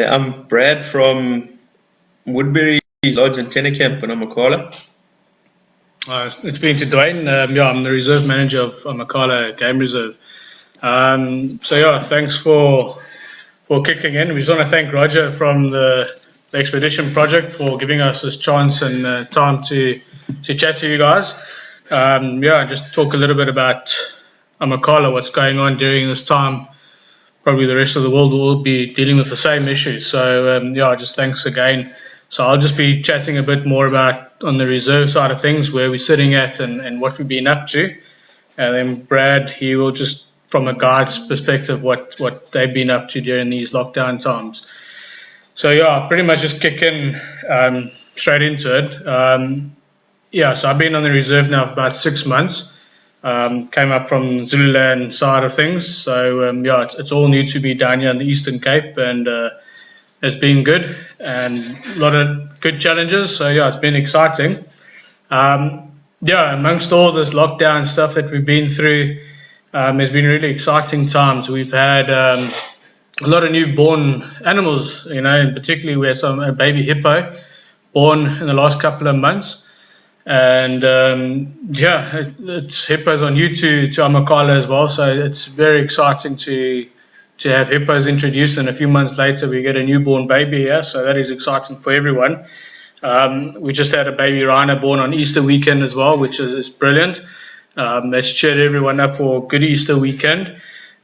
I'm Brad from Woodbury Lodge and Tenor Camp in Amakhala. It's been to Dwayne. I'm the reserve manager of Amakhala Game Reserve. Thanks for kicking in. We just want to thank Roger from the Expedition Project for giving us this chance and time to chat to you guys. Just talk a little bit about Amakhala, what's going on during this time. Probably the rest of the world will be dealing with the same issues. Just thanks again. So I'll just be chatting a bit more about on the reserve side of things, where we're sitting at and what we've been up to. And then Brad, he will just, from a guide's perspective, what they've been up to during these lockdown times. So pretty much just kick in straight into it. So I've been on the reserve now for about 6 months. Came up from Zululand side of things. So it's all new to me down here in the Eastern Cape, and it's been good and a lot of good challenges. So it's been exciting. Amongst all this lockdown stuff that we've been through, it's been really exciting times. We've had a lot of newborn animals, and particularly we had a baby hippo born in the last couple of months. And it's hippos are new to Amakhala as well, so it's very exciting to have hippos introduced, and a few months later we get a newborn baby here, so that is exciting for everyone. We just had a baby rhino born on Easter weekend as well, which is brilliant. That's cheered everyone up for a good Easter weekend.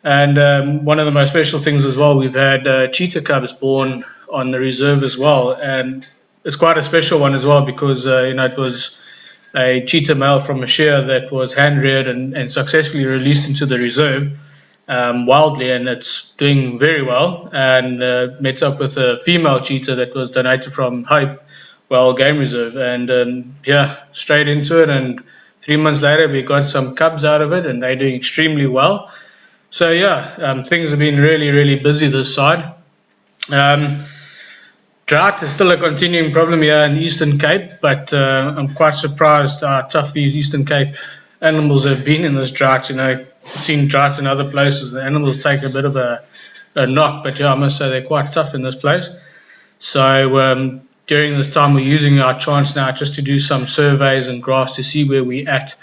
And one of the most special things as well, we've had cheetah cubs born on the reserve as well, and it's quite a special one as well because it was a cheetah male from a shear that was hand reared and successfully released into the reserve wildly, and it's doing very well. And met up with a female cheetah that was donated from Hope Wild Game Reserve, and straight into it. And 3 months later, we got some cubs out of it, and they're doing extremely well. So things have been really, really busy this side. Drought is still a continuing problem here in Eastern Cape, but I'm quite surprised how tough these Eastern Cape animals have been in this drought. I've seen droughts in other places. The animals take a bit of a knock, but I must say they're quite tough in this place. So during this time, we're using our chance now just to do some surveys and graphs to see where we're at,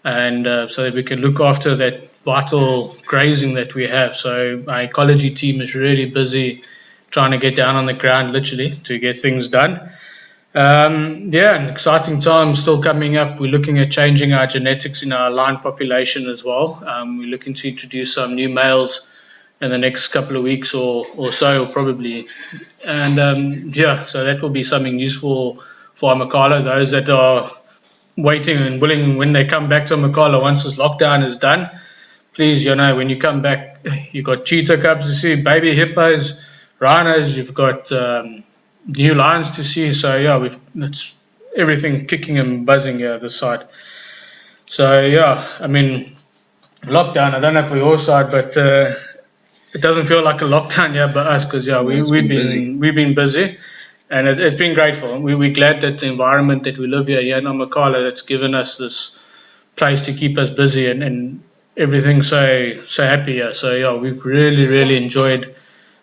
and so that we can look after that vital grazing that we have. So my ecology team is really busy trying to get down on the ground, literally, to get things done. An exciting time still coming up. We're looking at changing our genetics in our lion population as well. We're looking to introduce some new males in the next couple of weeks or so, probably. And so that will be something useful for Amakhala. Those that are waiting and willing, when they come back to Amakhala once this lockdown is done, please, when you come back, you've got cheetah cubs to see, baby hippos, rhinos, you've got new lions to see. So it's everything kicking and buzzing here this side. So lockdown, I don't know if we're all side, but it doesn't feel like a lockdown here by us, because we've been busy, and it's been grateful. We're glad that the environment that we live here in Amakhala, that's given us this place to keep us busy and everything so happy here. So we've really, really enjoyed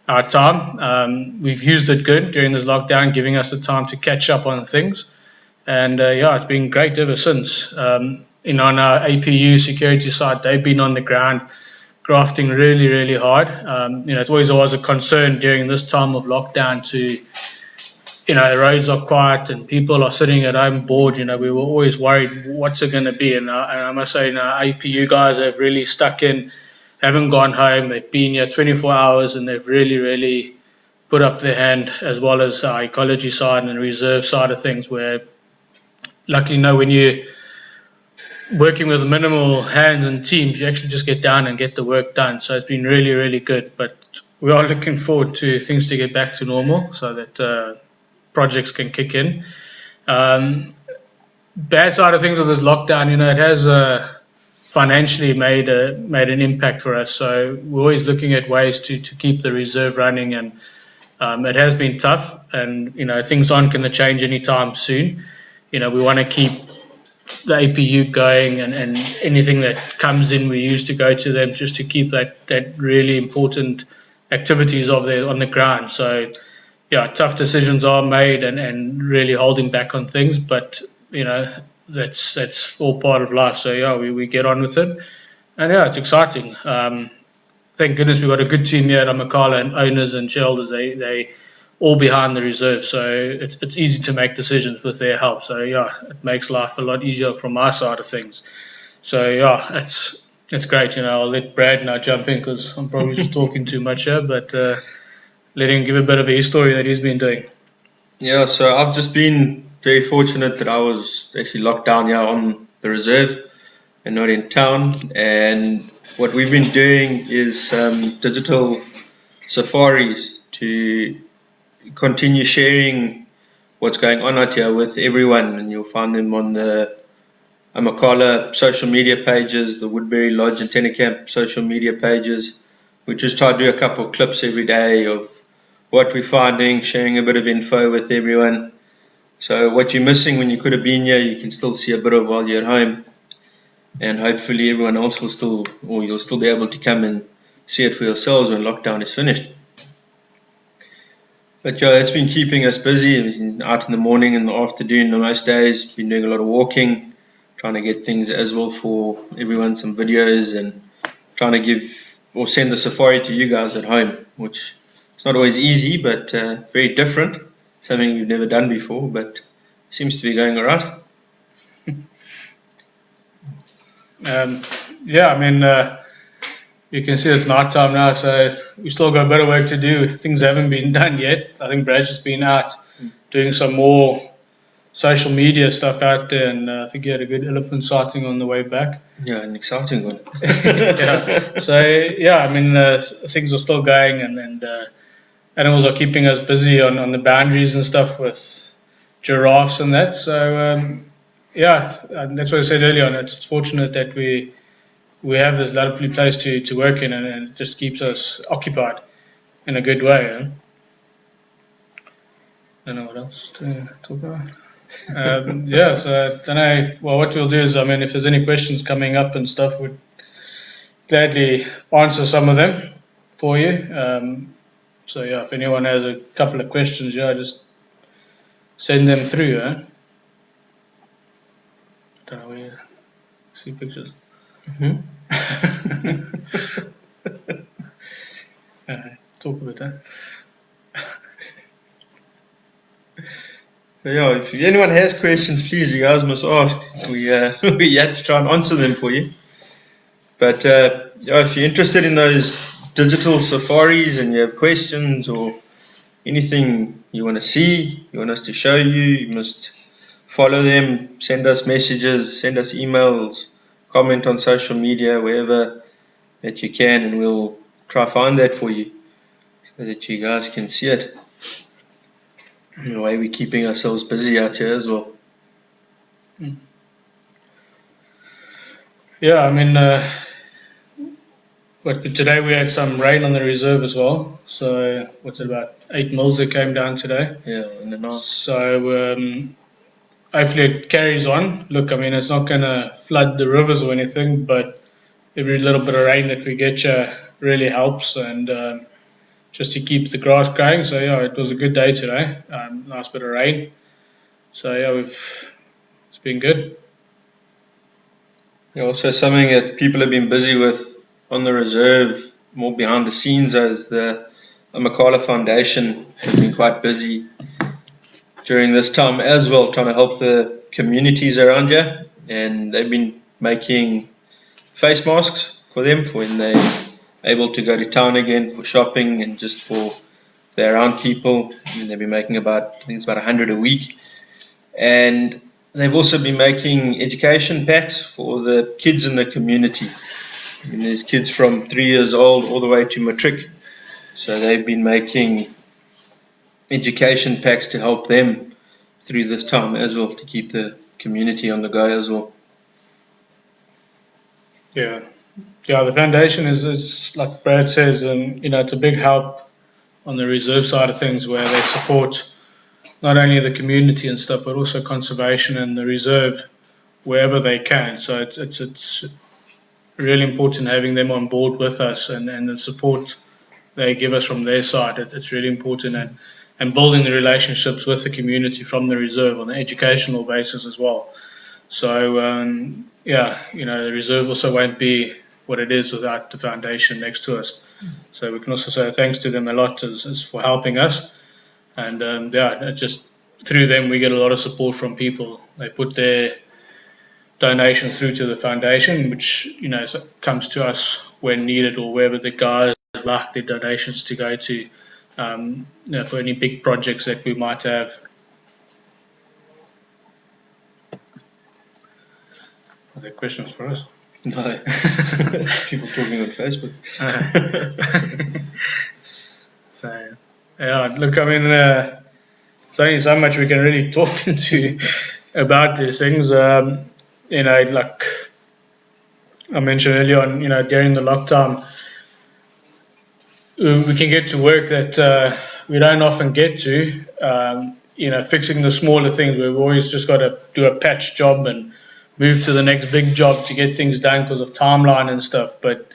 our time. We've used it good during this lockdown, giving us the time to catch up on things. And it's been great ever since. On our APU security side, they've been on the ground grafting really, really hard. It always was a concern during this time of lockdown to, the roads are quiet and people are sitting at home bored. We were always worried, what's it going to be? And I must say, our APU guys have really stuck in, haven't gone home. They've been here 24 hours, and they've really, really put up their hand, as well as our ecology side and the reserve side of things, where luckily, when you're working with minimal hands and teams, you actually just get down and get the work done. So it's been really, really good. But we are looking forward to things to get back to normal, so that projects can kick in. Bad side of things with this lockdown, it has financially made an impact for us. So we're always looking at ways to keep the reserve running, and it has been tough, and things aren't going to change anytime soon. We want to keep the APU going, and anything that comes in we use to go to them, just to keep that really important activities on the ground. So yeah, tough decisions are made and really holding back on things, but that's all part of life. So yeah, we get on with it, and yeah, it's exciting. Thank goodness we've got a good team here at Amakhala, and owners and shareholders. They all behind the reserve, so it's easy to make decisions with their help. So yeah, it makes life a lot easier from my side of things. So yeah, it's great. I'll let Brad now jump in because I'm probably just talking too much here, but let him give a bit of a story that he's been doing. Yeah, so I've just been very fortunate that I was actually locked down here on the reserve and not in town. And what we've been doing is digital safaris to continue sharing what's going on out here with everyone. And you'll find them on the Amakhala social media pages, the Woodbury Lodge and Tenor Camp social media pages. We just try to do a couple of clips every day of what we're finding, sharing a bit of info with everyone. So what you're missing when you could have been here, you can still see a bit of while you're at home. And hopefully everyone else will still, or you'll still be able to come and see it for yourselves when lockdown is finished. But yeah, it's been keeping us busy. Out in the morning and the afternoon on most days, been doing a lot of walking, trying to get things as well for everyone, some videos, and trying to give or send the safari to you guys at home, which is not always easy, but very different. Something we've never done before, but seems to be going all right. Yeah, I mean, you can see it's night time now, so we still got a bit of work to do. Things haven't been done yet. I think Brad's just been out doing some more social media stuff out there, and I think he had a good elephant sighting on the way back. Yeah, an exciting one. Yeah. So yeah, I mean, things are still going, and animals are keeping us busy on the boundaries and stuff with giraffes and that. So yeah, and that's what I said earlier on. It's fortunate that we have this lovely place to work in, and it just keeps us occupied in a good way. I don't know what else to talk about. Yeah, so I don't know. Well, what we'll do is, I mean, if there's any questions coming up and stuff, we'd gladly answer some of them for you. So yeah, if anyone has a couple of questions, yeah, just send them through. Don't know where you see pictures. Talk about that. So yeah, if anyone has questions, please, you guys must ask. We have to try and answer them for you. But yeah, if you're interested in those digital safaris and you have questions or anything you want to see, you want us to show you, you must follow them, send us messages, send us emails, comment on social media, wherever that you can, and we'll try find that for you so that you guys can see it. In a way, we're keeping ourselves busy out here as well. Yeah, I mean, but today we had some rain on the reserve as well. So what's it, about 8 mils that came down today? Yeah, in the night. So hopefully it carries on. Look, I mean, it's not going to flood the rivers or anything, but every little bit of rain that we get really helps, and just to keep the grass growing. So yeah, it was a good day today. Nice bit of rain. So yeah, it's been good. Also, something that people have been busy with on the reserve, more behind the scenes, as the Amakhala Foundation has been quite busy during this time as well, trying to help the communities around here, and they've been making face masks for them for when they're able to go to town again for shopping and just for their around people. And they've been making I think it's about 100 a week, and they've also been making education packs for the kids in the community. I mean, there's kids from 3 years old all the way to matric. So they've been making education packs to help them through this time as well, to keep the community on the go as well. Yeah, the foundation is like Brad says, it's a big help on the reserve side of things, where they support not only the community and stuff, but also conservation and the reserve wherever they can. So it's really important having them on board with us and the support they give us from their side. It's really important, and building the relationships with the community from the reserve on an educational basis as well. So the reserve also won't be what it is without the foundation next to us. So we can also say thanks to them a lot as for helping us, and just through them we get a lot of support from people. They put their donations through to the foundation, which comes to us when needed or wherever the guys like their donations to go to, for any big projects that we might have. Are there questions for us? No. People talking on Facebook. So, look, I mean, there's only so much we can really talk into about these things. Like I mentioned earlier on, during the lockdown, we can get to work that we don't often get to. Fixing the smaller things. We've always just got to do a patch job and move to the next big job to get things done because of timeline and stuff. But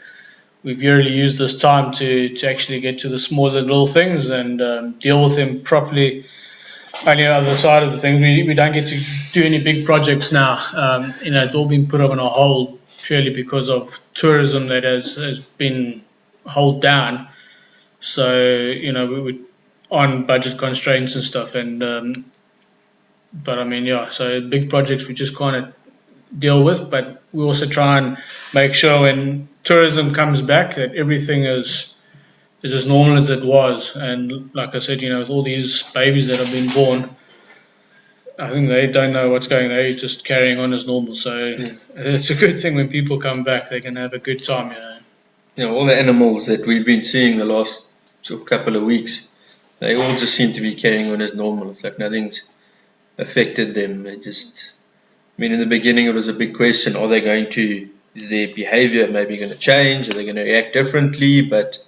we've really used this time to actually get to the smaller little things and deal with them properly. On the other side of the things, we don't get to do any big projects now. It's all been put on a hold purely because of tourism that has been held down. So, we're on budget constraints and stuff. So big projects we just can't deal with, but we also try and make sure when tourism comes back that everything is as normal as it was. And like I said, with all these babies that have been born, I think they don't know what's going on. They're just carrying on as normal. So It's a good thing when people come back, they can have a good time. All the animals that we've been seeing the last couple of weeks, they all just seem to be carrying on as normal. It's like nothing's affected them. In the beginning it was a big question, is their behavior maybe going to change? Are they going to react differently? But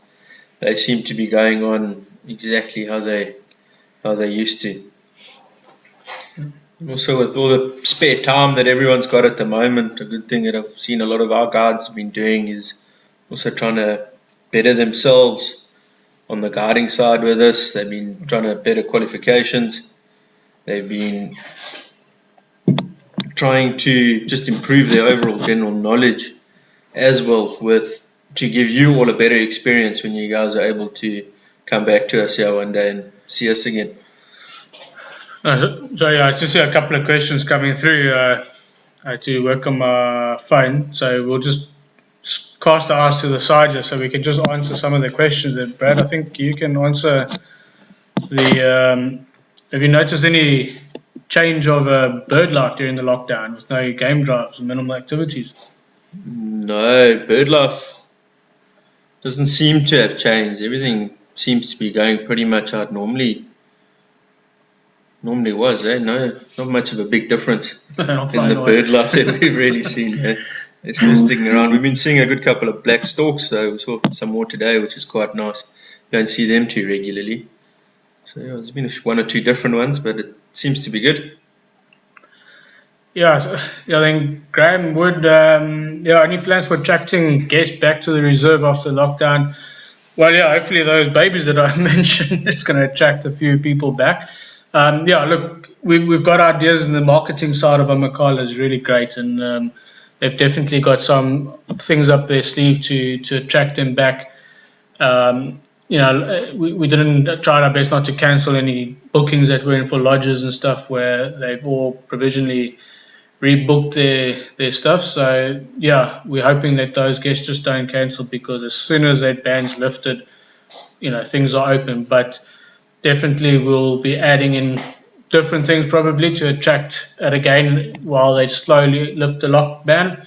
they seem to be going on exactly how they used to. Also, with all the spare time that everyone's got at the moment, a good thing that I've seen a lot of our guides have been doing is also trying to better themselves on the guiding side with us. They've been trying to better qualifications. They've been trying to just improve their overall general knowledge as well, to give you all a better experience when you guys are able to come back to us here one day and see us again. I just see a couple of questions coming through. I had to work on my phone, so we'll just cast our eyes to the side just so we can just answer some of the questions. And Brad, I think you can answer have you noticed any change of bird life during the lockdown with no game drives and minimal activities? No, bird life doesn't seem to have changed. Everything seems to be going pretty much how it normally was. No, not much of a big difference in the bird life that we've really seen. It's just sticking around. We've been seeing a good couple of black storks, so we saw some more today, which is quite nice. You don't see them too regularly. So there's been one or two different ones, but it seems to be good. I think Graham would. Any plans for attracting guests back to the reserve after lockdown? Well, hopefully those babies that I mentioned is going to attract a few people back. Look, we've got ideas, and the marketing side of Amakhala is really great, and they've definitely got some things up their sleeve to attract them back. We didn't try our best not to cancel any bookings that were in for lodges and stuff where they've all provisionally rebooked their stuff. So we're hoping that those guests just don't cancel, because as soon as that ban's lifted, things are open. But definitely we'll be adding in different things probably to attract it again while they slowly lift the lockdown.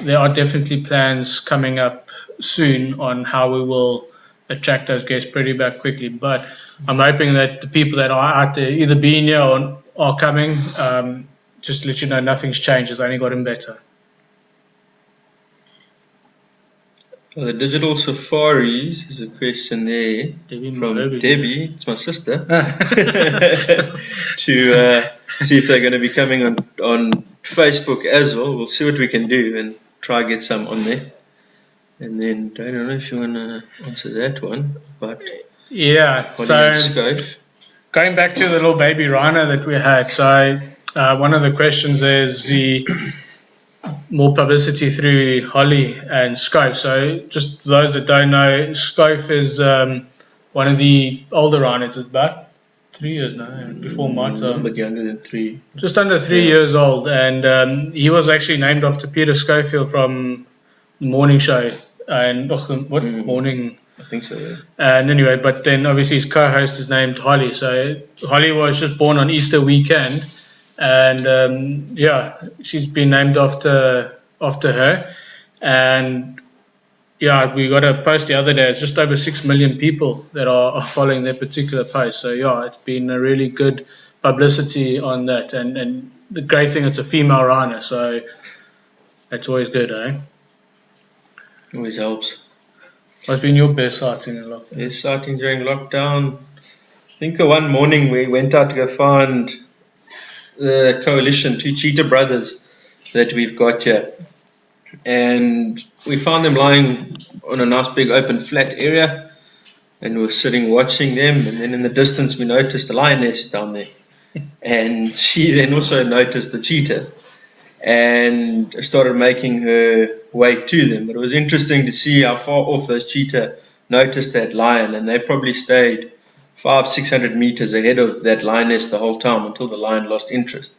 There are definitely plans coming up soon on how we will attract those guests pretty back quickly. But I'm hoping that the people that are out there either being here or are coming, just to let you know, nothing's changed. It's only gotten better. Well, the digital safaris is a question there from Debbie. It's my sister. To see if they're going to be coming on Facebook as well. We'll see what we can do and try get some on there. And then, I don't know if you want to answer that one, but yeah. So going back to the little baby rhino that we had, so one of the questions is the more publicity through Holly and Scope. So just those that don't know, Scope is one of the older rhinos. It's about 3 years now, before my time. But younger than 3. Just under 3 years old, and he was actually named after Peter Schofield from the morning show. And morning? I think so, yeah. And anyway, but then obviously his co-host is named Holly. So Holly was just born on Easter weekend, and she's been named after her. And yeah, we got a post the other day. It's just over 6 million people that are following that particular post. So yeah, it's been a really good publicity on that. And the great thing, it's a female rhino, so that's always good, eh? Always helps. What's been your best sighting in lockdown? Best sighting during lockdown? I think one morning we went out to go find the coalition, 2 cheetah brothers that we've got here. And we found them lying on a nice big open flat area, and we were sitting watching them, and then in the distance we noticed a lioness down there. And she then also noticed the cheetah and started making her way to them. But it was interesting to see how far off those cheetah noticed that lion, and they probably stayed 500-600 meters ahead of that lioness the whole time until the lion lost interest.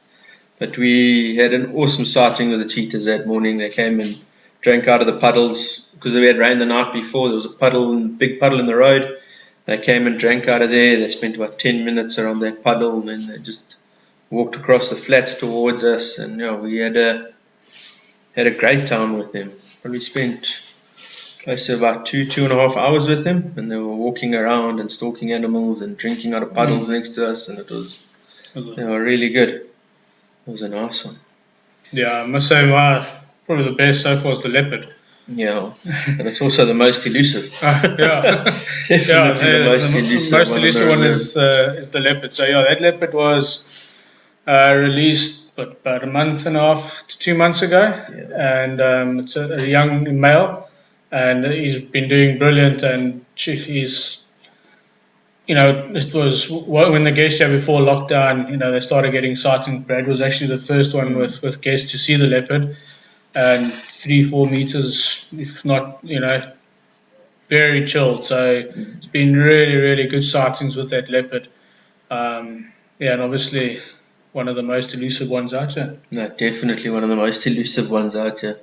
But we had an awesome sighting with the cheetahs that morning. They came and drank out of the puddles because we had rained the night before. There was a big puddle in the road. They came and drank out of there. They spent about 10 minutes around that puddle, and then they just walked across the flats towards us. And we had a great time with them. Probably spent close to about 2.5 hours with them, and they were walking around and stalking animals and drinking out of puddles next to us, and it was really good. It was a nice one. Yeah, I must say probably the best so far is the leopard. Yeah, and it's also the most elusive. Yeah, definitely the most elusive. Most elusive one is the leopard. So yeah, that leopard was released about a month and a half to 2 months ago, and it's a young male, and he's been doing brilliant. And he's, it was when the guests here before lockdown, they started getting sightings. Brad was actually the first one with guests to see the leopard, and 3-4 meters, if not, very chilled. So it's been really, really good sightings with that leopard. And obviously one of the most elusive ones out here. No, definitely one of the most elusive ones out here.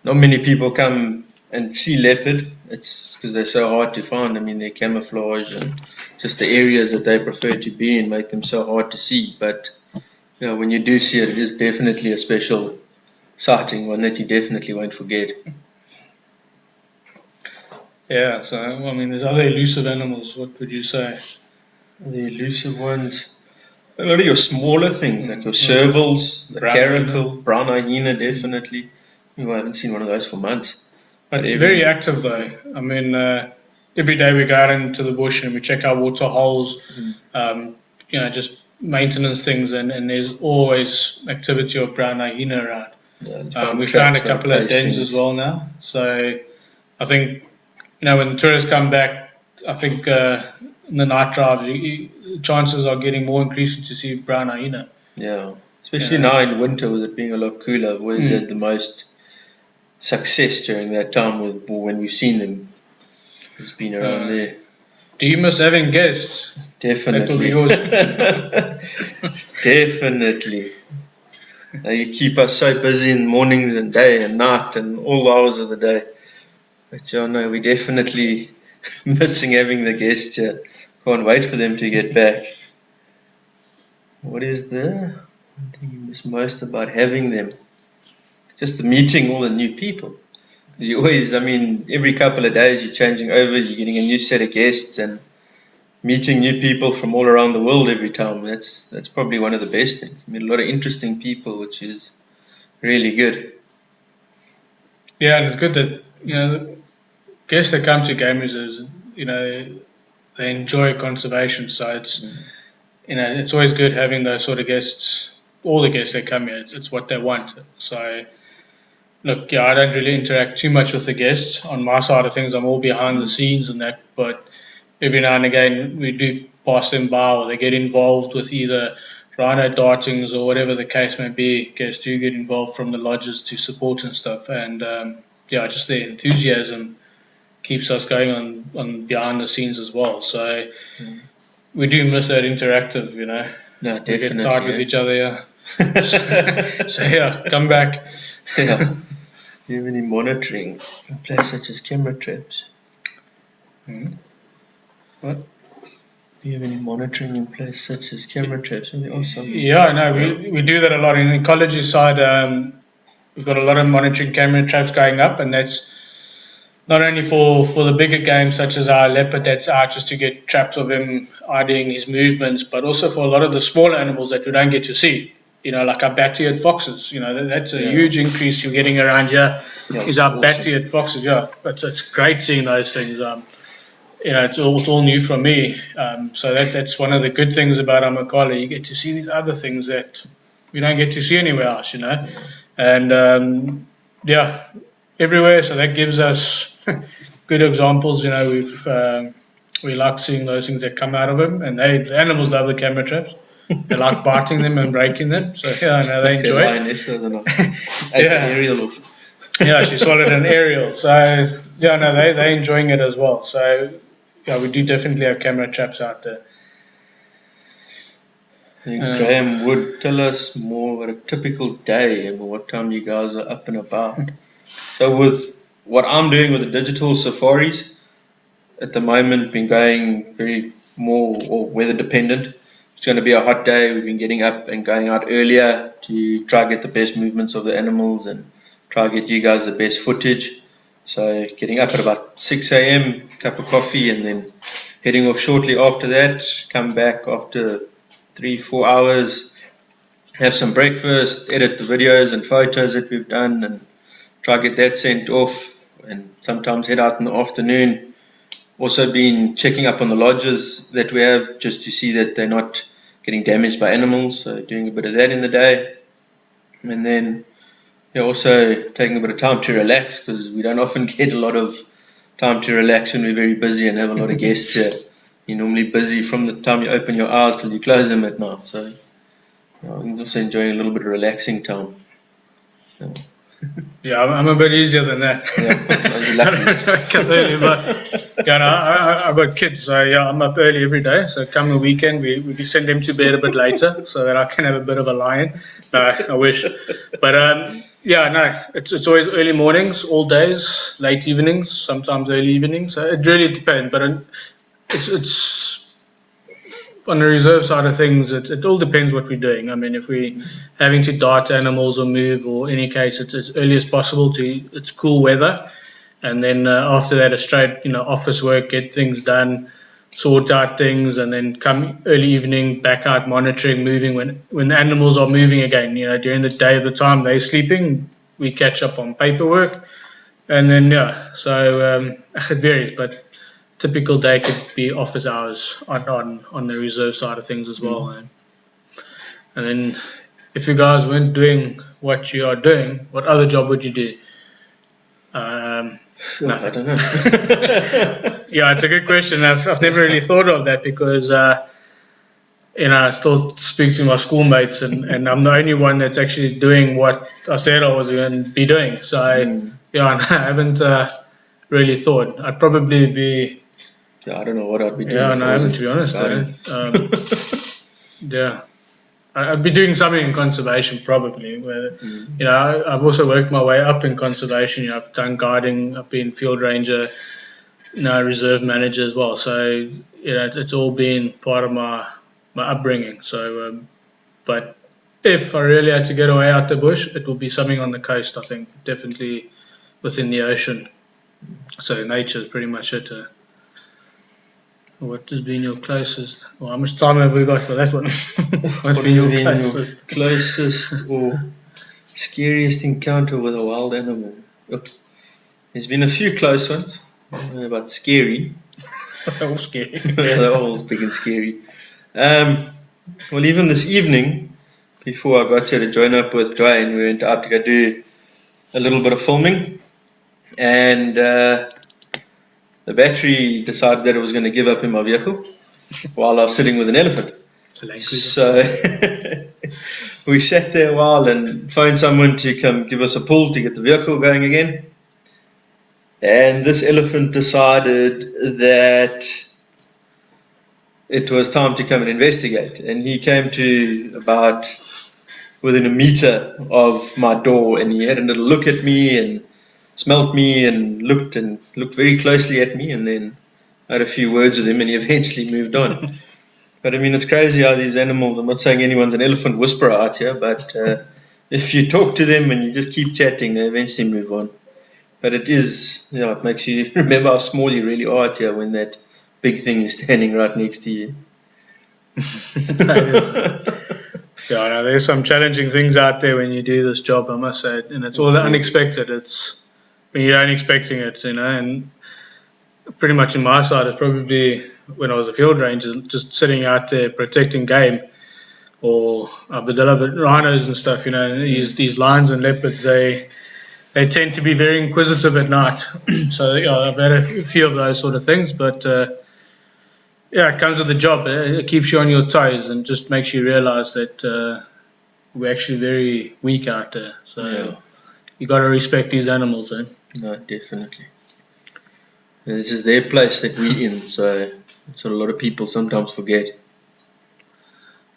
Not many people come and see leopard. It's because they're so hard to find. I mean, their camouflage and just the areas that they prefer to be in make them so hard to see. But when you do see it, it is definitely a special sighting, one that you definitely won't forget. Yeah, so I mean, there's other elusive animals. What would you say? The elusive ones, a lot of your smaller things, like your servals, the caracal, brown hyena, definitely. I haven't seen one of those for months. But very active though. I mean, every day we go out into the bush and we check our water holes, just maintenance things, and there's always activity of brown hyena around. Yeah, we found a couple of dens as well now. So I think, when the tourists come back, I think in the night drives, chances are getting more increasing to see brown hyena. Yeah, especially now in winter with it being a lot cooler. I've always had the most success during that time when we've seen them. It's been around there. Do you miss having guests? Definitely. Definitely. You keep us so busy in mornings and day and night and all hours of the day. But we're definitely missing having the guests here. Can't wait for them to get back. What is the thing you miss most about having them? Just the meeting all the new people. You always, every couple of days you're changing over, you're getting a new set of guests and meeting new people from all around the world every time. That's probably one of the best things. A lot of interesting people, which is really good. Yeah, and it's good that, the guests that come to game reserves, they enjoy conservation. So it's, it's always good having those sort of guests. All the guests that come here, it's what they want. So, Look, yeah, I don't really interact too much with the guests. On my side of things, I'm all behind the scenes and that, but every now and again we do pass them by or they get involved with either rhino dartings or whatever the case may be. Guests do get involved from the lodges to support and stuff, and yeah, just their enthusiasm keeps us going on behind the scenes as well. So we do miss that interactive, No, we definitely. get tired with each other, yeah. So yeah, come back. Yeah. Do you have any monitoring in place such as camera traps? What? Do you have any monitoring in place such as camera traps? Yeah, no, we do that a lot. In the ecology side, we've got a lot of monitoring camera traps going up, and that's not only for the bigger games such as our leopard that's out just to get traps of him IDing his movements, but also for a lot of the smaller animals that we don't get to see. Like our bat-eared foxes. That's a huge increase you're getting around here. Is our awesome. Bat-eared foxes. Yeah, it's great seeing those things. It's all new for me. So that's one of the good things about Amakhala. You get to see these other things that we don't get to see anywhere else. And yeah, everywhere. So that gives us good examples. We like seeing those things that come out of them, and the animals love the camera traps. They like biting them and breaking them. So yeah, no, they enjoy it. Aerial. Yeah, she swallowed an aerial. So yeah, no, they're enjoying it as well. So yeah, we do definitely have camera traps out there. Graham would tell us more about a typical day and what time you guys are up and about. So with what I'm doing with the digital safaris, at the moment been going very more or weather dependent. It's going to be a hot day. We've been getting up and going out earlier to try to get the best movements of the animals and try to get you guys the best footage. So getting up at about 6 a.m., cup of coffee, and then heading off shortly after that. Come back after 3-4 hours, have some breakfast, edit the videos and photos that we've done, and try to get that sent off. And sometimes head out in the afternoon. Also been checking up on the lodges that we have just to see that they're not getting damaged by animals. So doing a bit of that in the day. And then also taking a bit of time to relax because we don't often get a lot of time to relax when we're very busy and have a lot of guests here. You're normally busy from the time you open your eyes till you close them at night. So I'm also enjoying a little bit of relaxing time. Yeah, I'm a bit easier than that. I've got kids, so yeah, I'm up early every day. So come the weekend, we send them to bed a bit later so that I can have a bit of a lie-in. No, I wish. But it's always early mornings, all days, late evenings, sometimes early evenings. So it really depends. But it's on the reserve side of things, it all depends what we're doing. I mean, if we're having to dart animals or move, or in any case, it's as early as possible. It's cool weather, and then after that, a straight office work, get things done, sort out things, and then come early evening back out monitoring, moving when the animals are moving again. During the day of the time they're sleeping, we catch up on paperwork, and then so it varies, but. Typical day could be office hours on the reserve side of things as well. And then if you guys weren't doing what you are doing, what other job would you do? Nothing. I don't know. Yeah, it's a good question. I've never really thought of that because I still speak to my schoolmates and I'm the only one that's actually doing what I said I was going to be doing. So I haven't really thought. I'd probably be. I don't know what I'd be doing. Yeah, no, I haven't, to be honest. Yeah, I'd be doing something in conservation probably. Where, I've also worked my way up in conservation. I've done guiding, I've been field ranger, reserve manager as well. So it's all been part of my upbringing. So, but if I really had to get away out the bush, it would be something on the coast. I think definitely within the ocean. So nature is pretty much it. What has been your closest? Well, how much time have we got for that one? What has been your closest or scariest encounter with a wild animal? There's been a few close ones. I don't know about scary. They're all scary. They're all big and scary. Well, even this evening, before I got here to join up with Dwayne, we went out to go do a little bit of filming, and the battery decided that it was going to give up in my vehicle while I was sitting with an elephant. So we sat there a while and phoned someone to come give us a pull to get the vehicle going again. And this elephant decided that it was time to come and investigate. And he came to about within a meter of my door, and he had a little look at me and smelt me and looked very closely at me, and then I had a few words with him, and he eventually moved on. But I mean, it's crazy how these animals, I'm not saying anyone's an elephant whisperer out here, but if you talk to them and you just keep chatting, they eventually move on. But it is, it makes you remember how small you really are out here when that big thing is standing right next to you. Yeah, no, there's some challenging things out there when you do this job, I must say, and it's all unexpected. It's when you aren't expecting it, and pretty much in my side, it's probably when I was a field ranger, just sitting out there protecting game, or our beloved rhinos and stuff. These lions and leopards, they tend to be very inquisitive at night. So I've had a few of those sort of things, but it comes with the job. It keeps you on your toes and just makes you realise that we're actually very weak out there. So you got to respect these animals, eh? No, definitely. This is their place that we're in, so that's what a lot of people sometimes forget.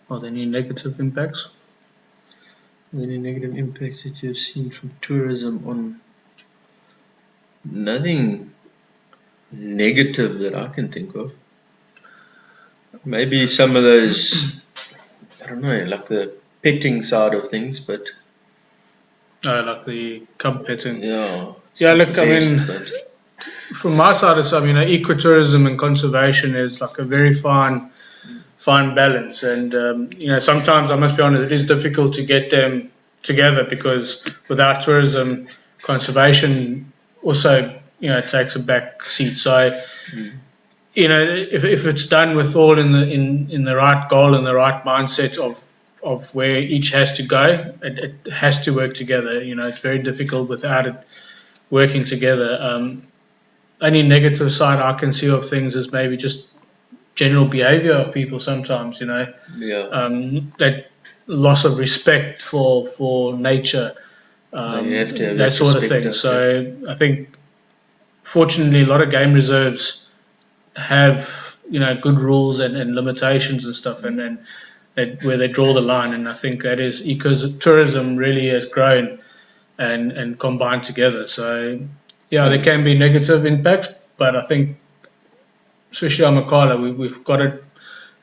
Are there any negative impacts? Any negative impacts that you've seen from tourism on? Nothing negative that I can think of. Maybe some of those, I don't know, like the petting side of things, but... like the cub petting. Yeah. Yeah, look, I mean, from my side of stuff, ecotourism and conservation is like a very fine balance, and sometimes I must be honest, it is difficult to get them together because without tourism, conservation also takes a back seat. So if it's done with all in the right goal and the right mindset of where each has to go, it has to work together. It's very difficult without it working together. Only negative side I can see of things is maybe just general behavior of people sometimes, that loss of respect for nature, that sort of thing. So I think, fortunately, a lot of game reserves have, good rules and limitations and stuff, and where they draw the line. And I think that is because tourism really has grown and combined together. So, there can be negative impacts, but I think, especially Amakhala, we've got it,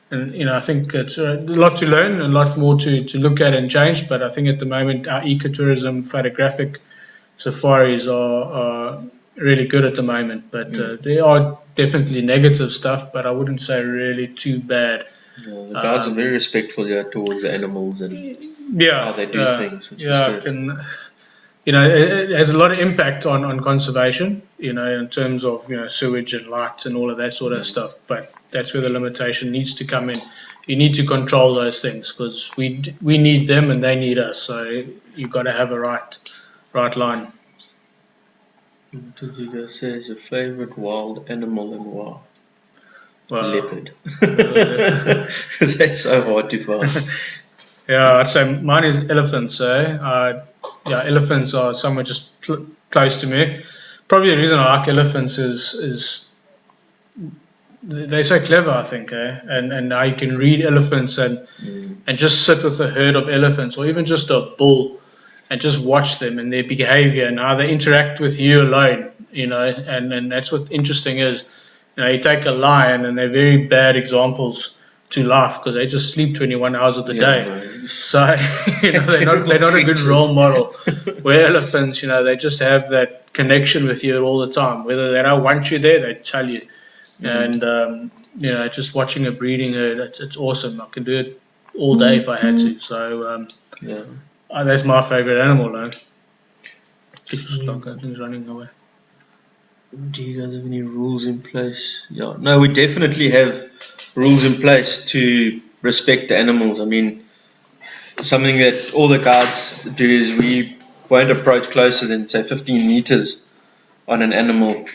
and I think it's a lot to learn, a lot more to look at and change. But I think at the moment our ecotourism photographic safaris are really good at the moment. But there are definitely negative stuff, but I wouldn't say really too bad. The guards are very respectful towards the animals and how they do things, which is good. It has a lot of impact on conservation, in terms of, sewage and lights and all of that sort of stuff. But that's where the limitation needs to come in. You need to control those things because we need them and they need us. So you've got to have a right line. What did you guys say is your favourite wild animal and why? Well, leopard. Because that's so hard to find. Yeah, I'd say mine is elephants. Elephants are somewhere just close to me. Probably the reason I like elephants is they're so clever, I think, and I can read elephants and just sit with a herd of elephants or even just a bull and just watch them and their behavior and how they interact with you alone, and that's what interesting is. You take a lion and they're very bad examples to life because they just sleep 21 hours of the day. No. So, they're not a good role model. Where elephants, they just have that connection with you all the time. Whether they don't want you there, they tell you. And, just watching a breeding herd, it's awesome. I can do it all day if I had to. So, that's my favorite animal, though. Just like things running away. Do you guys have any rules in place? Yeah, no, we definitely have rules in place to respect the animals. I mean, something that all the guards do is we won't approach closer than, say, 15 meters on an animal.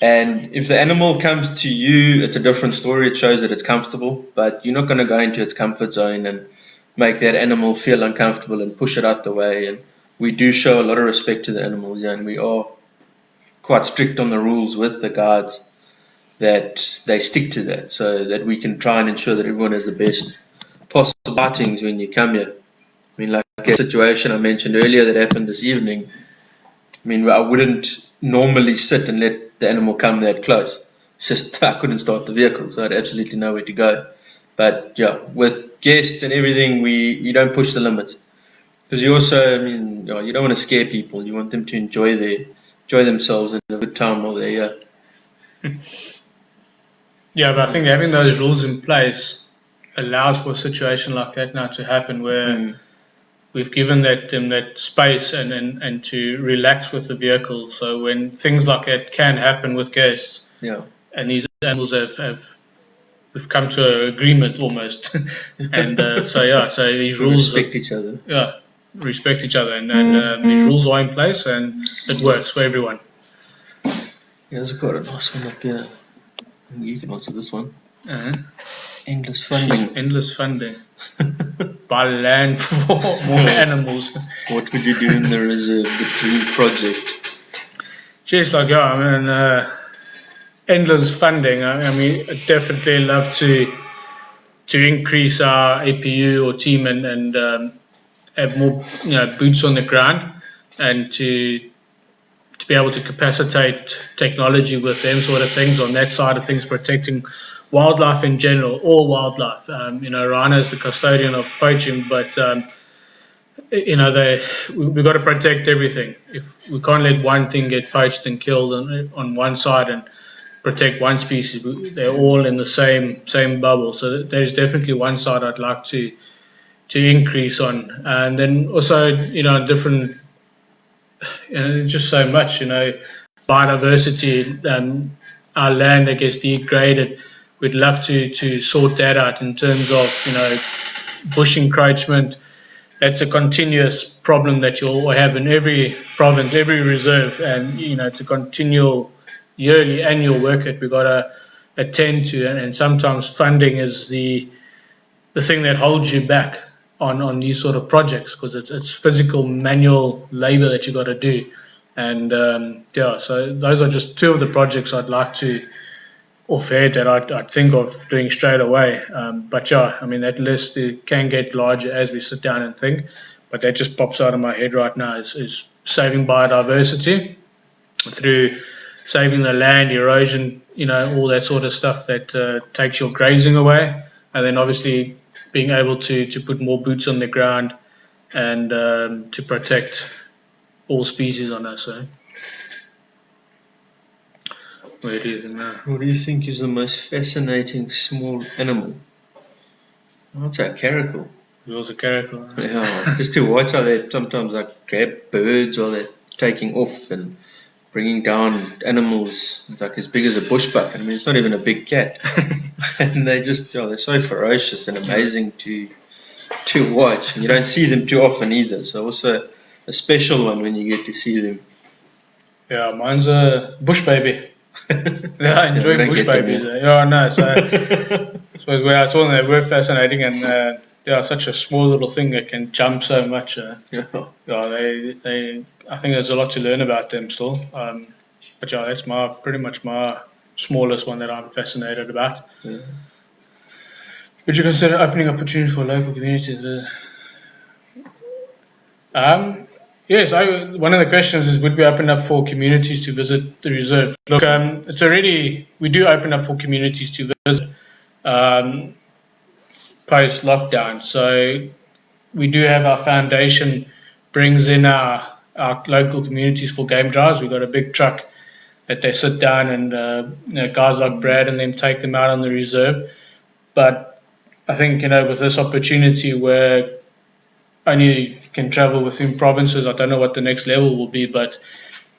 And if the animal comes to you, it's a different story. It shows that it's comfortable, but you're not going to go into its comfort zone and make that animal feel uncomfortable and push it out the way. And we do show a lot of respect to the animals, and we are quite strict on the rules with the guards that they stick to that, so that we can try and ensure that everyone has the best possible outings when you come here. I mean, like a situation I mentioned earlier that happened this evening. I mean, I wouldn't normally sit and let the animal come that close. It's just I couldn't start the vehicle, so I had absolutely nowhere to go. But yeah, with guests and everything, we don't push the limits, because you also, I mean, you don't want to scare people. You want them to enjoy themselves and have a good time while they're here. Yeah, but I think having those rules in place allows for a situation like that now to happen, where we've given them that space and to relax with the vehicle. So when things like that can happen with guests, and these animals we've come to an agreement almost, and so these rules respect each other. Yeah, respect each other, and these rules are in place, and it works for everyone. Yeah, there's quite a nice one up here. You can answer this one. Endless funding. Endless funding. Buy land for more animals. What would you do in the reserve, the dream project? Just like, endless funding. I mean, I'd definitely love to increase our APU or team and have more boots on the ground, and to be able to capacitate technology with them sort of things on that side of things, protecting wildlife in general, all wildlife. Rhino is the custodian of poaching, but we've got to protect everything. If we can't let one thing get poached and killed on one side and protect one species, they're all in the same bubble. So there's definitely one side I'd like to increase on, and then also different. Just so much, biodiversity. Our land that gets degraded, we'd love to sort that out in terms of bush encroachment. That's a continuous problem that you'll have in every province, every reserve, and it's a continual yearly, annual work that we've got to attend to, and sometimes funding is the thing that holds you back on these sort of projects, because it's physical manual labor that you got to do. And so those are just two of the projects I'd like to offhead that I'd think of doing straight away. But that list can get larger as we sit down and think, but that just pops out of my head right now is saving biodiversity through saving the land, erosion, all that sort of stuff that takes your grazing away, and then obviously being able to put more boots on the ground and to protect all species on us. Where do you think now? What do you think is the most fascinating small animal? I'd say a caracal. Yours a caracal? Yeah, just to watch how they sometimes grab birds while they're taking off and bringing down animals like as big as a bushbuck. I mean, it's not even a big cat. And they're so ferocious and amazing to watch. And you don't see them too often either. So also a special one when you get to see them. Yeah, mine's a bush baby. Yeah, I enjoy bush babies. Yeah, no. So when I saw them, they were fascinating, and they are such a small little thing that can jump so much. They. I think there's a lot to learn about them still. But that's pretty much my smallest one that I'm fascinated about. Yeah. Would you consider opening opportunities for local communities? Yes, one of the questions is, would we open up for communities to visit the reserve? Look, we do open up for communities to visit post-lockdown. So we do have our foundation brings in our local communities for game drives. We've got a big truck that they sit down and guys like Brad and them take them out on the reserve. But I think, with this opportunity where only can travel within provinces, I don't know what the next level will be, but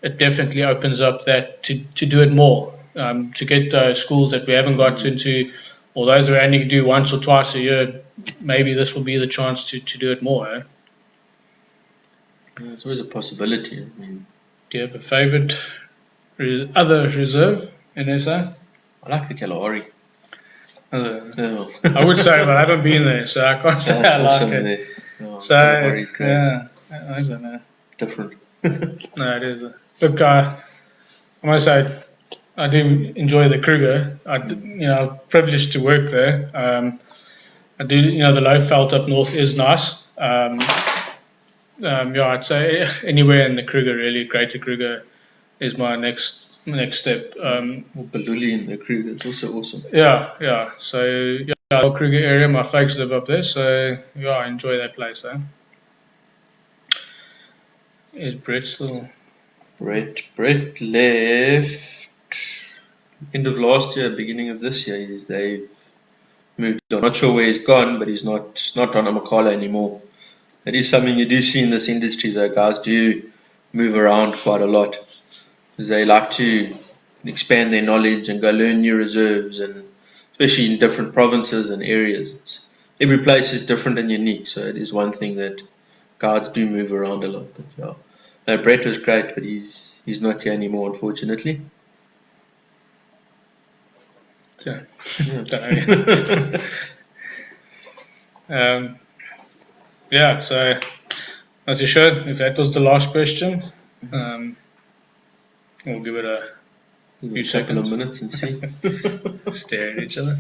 it definitely opens up that to do it more, to get those schools that we haven't got into, or those we only do once or twice a year. Maybe this will be the chance to do it more. It's always a possibility. I mean, Do you have a favourite other reserve in SA? I like the Kalahari. I would say, but I haven't been there, so I can't say I like it. There. Oh, So, Kalahari's great. yeah, I don't know. Different. No, it is. Look, I must say, I do enjoy the Kruger. Privileged to work there. I do, the low felt up north is nice. I'd say anywhere in the Kruger, really, Greater Kruger is my next step. Baluli in the Kruger is also awesome. Yeah. So, the Kruger area, my folks live up there, so yeah, I enjoy that place. Is Brett still? Brett left end of last year, beginning of this year. They've moved on. Not sure where he's gone, but he's not on Amakhala anymore. That is something you do see in this industry, though. Guys do move around quite a lot because they like to expand their knowledge and go learn new reserves, and especially in different provinces and areas. Every place is different and unique, so it is one thing that guards do move around a lot. But yeah, no, Brett was great, but he's not here anymore, unfortunately. Yeah. Yeah, so as you showed, if that was the last question, we'll give it a few couple of minutes and see. Stare at each other.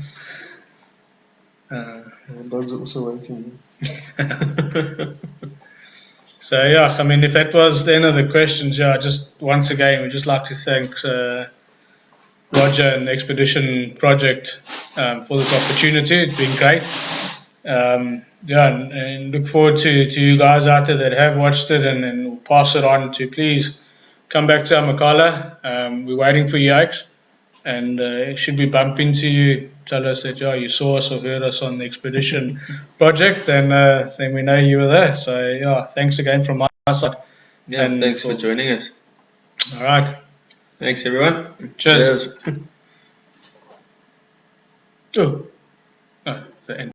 Dogs are also waiting. So yeah, I mean, if that was the end of the questions, just once again, we'd just like to thank Roger and the Expedition Project for this opportunity. It's been great. And look forward to you guys out there that have watched it, and we'll pass it on to please come back to Amakhala. We're waiting for you, Alex. And should we bump into you, tell us that you saw us or heard us on the Expedition Project, then we know you were there. So yeah, thanks again from my side. Yeah, and thanks for joining us. All right. Thanks, everyone. Cheers. Oh, the end.